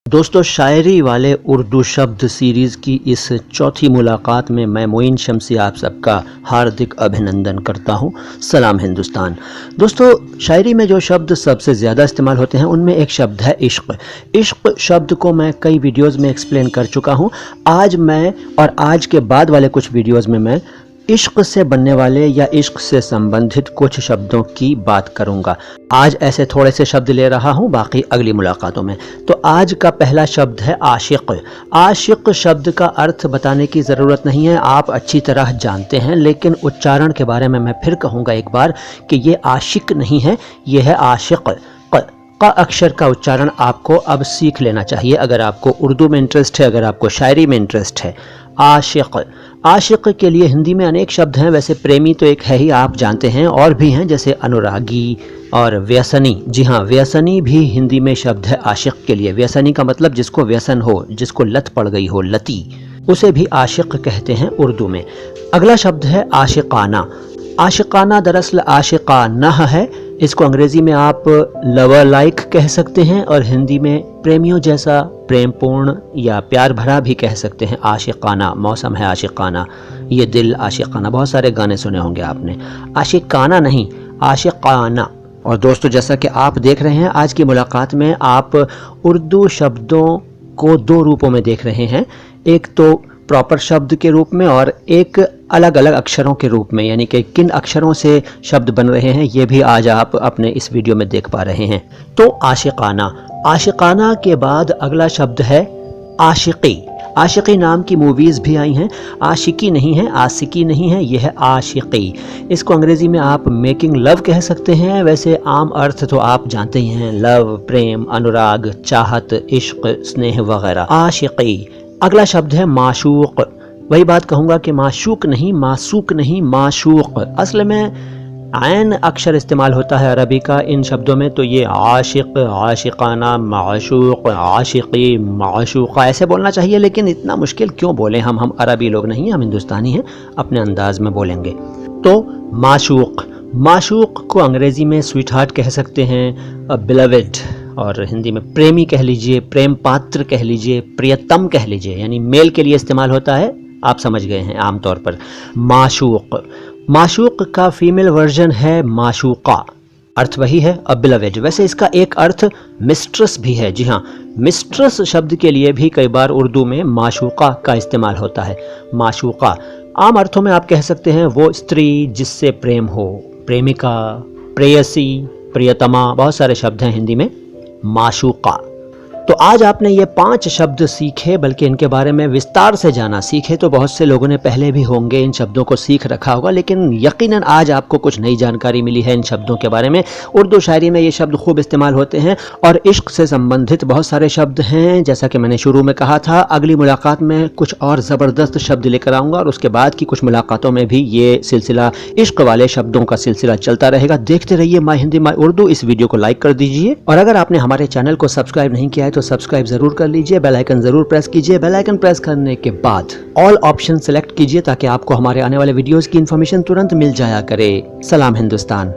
दोस्तों, शायरी वाले उर्दू शब्द सीरीज़ की इस चौथी मुलाकात में मैं मोइन शमसी आप सबका हार्दिक अभिनंदन करता हूं। सलाम हिंदुस्तान। दोस्तों, शायरी में जो शब्द सबसे ज़्यादा इस्तेमाल होते हैं उनमें एक शब्द है इश्क। इश्क शब्द को मैं कई वीडियोज़ में एक्सप्लेन कर चुका हूं। आज मैं और आज के बाद वाले कुछ वीडियोज़ में मैं इश्क से बनने वाले या इश्क से संबंधित कुछ शब्दों की बात करूंगा। आज ऐसे थोड़े से शब्द ले रहा हूं, बाकी अगली मुलाकातों में। तो आज का पहला शब्द है आशिक। आशिक शब्द का अर्थ बताने की ज़रूरत नहीं है, आप अच्छी तरह जानते हैं, लेकिन उच्चारण के बारे में मैं फिर कहूँगा एक बार कि ये आशिक नहीं है, ये है आशिक। का अक्षर का उच्चारण आपको अब सीख लेना चाहिए अगर आपको उर्दू में इंटरेस्ट है, अगर आपको शायरी में इंटरेस्ट है। आशिक, आशिक के लिए हिंदी में अनेक शब्द हैं। वैसे प्रेमी तो एक है ही, आप जानते हैं, और भी हैं जैसे अनुरागी और व्यसनी। जी हाँ, व्यसनी भी हिंदी में शब्द है आशिक के लिए। व्यसनी का मतलब जिसको व्यसन हो, जिसको लत पड़ गई हो, लती, उसे भी आशिक कहते हैं उर्दू में। अगला शब्द है आशिकाना। आशिकाना दरअसल आशिकाना है। इसको अंग्रेज़ी में आप लवर लाइक कह सकते हैं और हिंदी में प्रेमियों जैसा प्रेमपूर्ण या प्यार भरा भी कह सकते हैं। आशिकाना, मौसम है आशिकाना, ये दिल आशिकाना, बहुत सारे गाने सुने होंगे आपने। आशिकाना नहीं, आशिकाना। और दोस्तों, जैसा कि आप देख रहे हैं, आज की मुलाकात में आप उर्दू शब्दों को दो रूपों में देख रहे हैं। एक तो प्रॉपर शब्द के रूप में और एक अलग अलग अक्षरों के रूप में, यानी कि किन अक्षरों से शब्द बन रहे हैं ये भी आज आप अपने इस वीडियो में देख पा रहे हैं। तो आशिकाना। आशिकाना के बाद अगला शब्द है आशिकी। आशिकी नाम की मूवीज़ भी आई हैं। आशिकी नहीं है, आशिकी नहीं है, यह है आशिकी। इसको अंग्रेज़ी में आप मेकिंग लव कह सकते हैं। वैसे आम अर्थ तो आप जानते ही हैं, लव, प्रेम, अनुराग, चाहत, इश्क, स्नेह वगैरह। आशिकी। अगला शब्द है माशूक। वही बात कहूँगा कि माशूक नहीं, मासूक नहीं, माशूक। असल में आयन अक्षर इस्तेमाल होता है अरबी का इन शब्दों में, तो ये आशिक, आशिकाना, माशूक, आशिकी, माशूका ऐसे बोलना चाहिए, लेकिन इतना मुश्किल क्यों बोलें हम अरबी लोग नहीं हैं, हम हिंदुस्तानी हैं, अपने अंदाज में बोलेंगे। तो माशूक। माशूक को अंग्रेज़ी में स्वीट हार्ट कह सकते हैं, बिलवेड, और हिंदी में प्रेमी कह लीजिए, प्रेम पात्र कह लीजिए, प्रियतम कह लीजिए, यानी मेल के लिए इस्तेमाल होता है, आप समझ गए हैं आमतौर पर। माशूक। माशूक का फीमेल वर्जन है माशूका, अर्थ वही है, बिलवेड। वैसे इसका एक अर्थ मिस्ट्रेस भी है। जी हाँ, मिस्ट्रेस शब्द के लिए भी कई बार उर्दू में माशूका का इस्तेमाल होता है। माशूका आम अर्थों में आप कह सकते हैं वो स्त्री जिससे प्रेम हो, प्रेमिका, प्रेयसी, प्रियतमा, बहुत सारे शब्द हैं हिंदी में माशूका। तो आज आपने ये 5 शब्द सीखे, बल्कि इनके बारे में विस्तार से जाना। सीखे तो बहुत से लोगों ने पहले भी होंगे, इन शब्दों को सीख रखा होगा, लेकिन यकीनन आज आपको कुछ नई जानकारी मिली है इन शब्दों के बारे में। उर्दू शायरी में ये शब्द खूब इस्तेमाल होते हैं और इश्क से संबंधित बहुत सारे शब्द हैं। जैसा कि मैंने शुरू में कहा था, अगली मुलाकात में कुछ और ज़बरदस्त शब्द लेकर आऊँगा और उसके बाद की कुछ मुलाकातों में भी ये सिलसिला इश्क वाले शब्दों का सिलसिला चलता रहेगा। देखते रहिए माय हिंदी माय उर्दू। इस वीडियो को लाइक कर दीजिए और अगर आपने हमारे चैनल को सब्सक्राइब नहीं किया है तो सब्सक्राइब जरूर कर लीजिए। बेल आइकन जरूर प्रेस कीजिए। बेल आइकन प्रेस करने के बाद ऑल ऑप्शन सेलेक्ट कीजिए ताकि आपको हमारे आने वाले वीडियोस की इंफॉर्मेशन तुरंत मिल जाया करे। सलाम हिंदुस्तान।